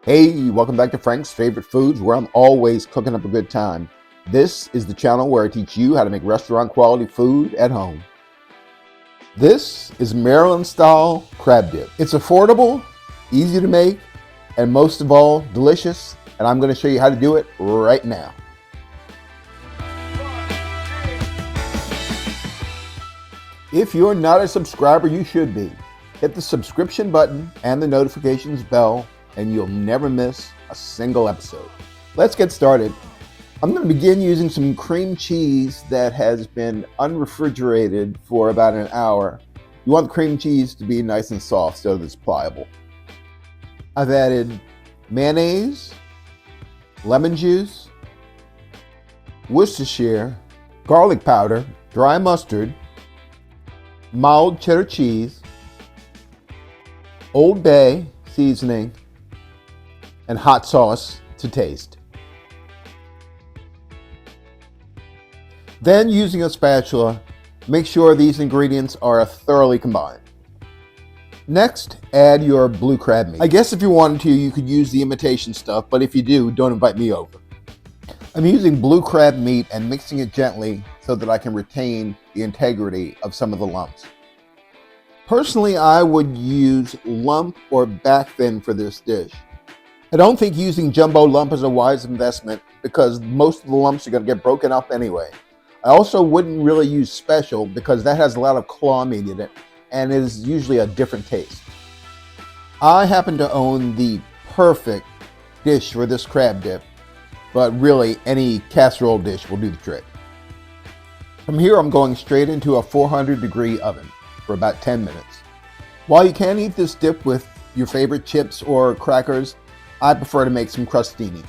Hey, welcome back to Frank's Favorite Foods, where I'm always cooking up a good time. This is the channel where I teach you how to make restaurant quality food at home. This is Maryland style crab dip. It's affordable, easy to make, and most of all, delicious. And I'm going to show you how to do it right now. If you're not a subscriber, you should be. Hit the subscription button and the notifications bell, and you'll never miss a single episode. Let's get started. I'm going to begin using some cream cheese that has been unrefrigerated for about an hour. You want the cream cheese to be nice and soft so that it's pliable. I've added mayonnaise, lemon juice, Worcestershire, garlic powder, dry mustard, mild cheddar cheese, Old Bay seasoning, and hot sauce to taste. Then, using a spatula, make sure these ingredients are thoroughly combined. Next, add your blue crab meat. I guess if you wanted to, you could use the imitation stuff, but if you do, don't invite me over. I'm using blue crab meat and mixing it gently so that I can retain the integrity of some of the lumps. Personally, I would use lump or back fin for this dish. I don't think using jumbo lump is a wise investment because most of the lumps are going to get broken up anyway. I also wouldn't really use special because that has a lot of claw meat in it and is usually a different taste. I happen to own the perfect dish for this crab dip, but really any casserole dish will do the trick. From here, I'm going straight into a 400-degree oven for about 10 minutes. While you can eat this dip with your favorite chips or crackers, I prefer to make some crostini.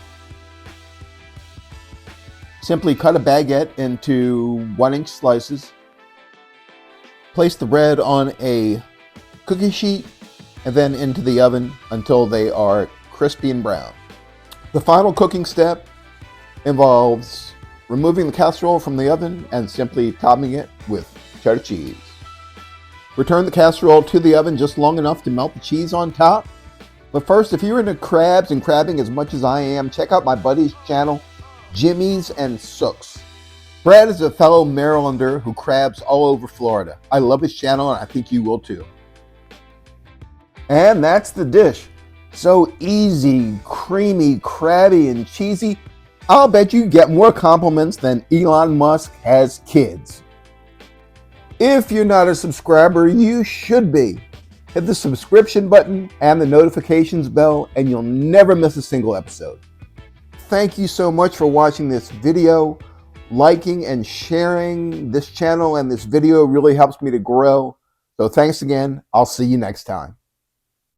Simply cut a baguette into 1-inch slices. Place the bread on a cookie sheet and then into the oven until they are crispy and brown. The final cooking step involves removing the casserole from the oven and simply topping it with cheddar cheese. Return the casserole to the oven just long enough to melt the cheese on top. But first, if you're into crabs and crabbing as much as I am, check out my buddy's channel, JIMMIES and Sooks. Brad is a fellow Marylander who crabs all over Florida. I love his channel and I think you will too. And that's the dish. So easy, creamy, crabby, and cheesy. I'll bet you get more compliments than Elon Musk has kids. If you're not a subscriber, you should be. Hit the subscription button and the notifications bell, and you'll never miss a single episode. Thank you so much for watching this video. Liking and sharing this channel and this video really helps me to grow. So thanks again. I'll see you next time.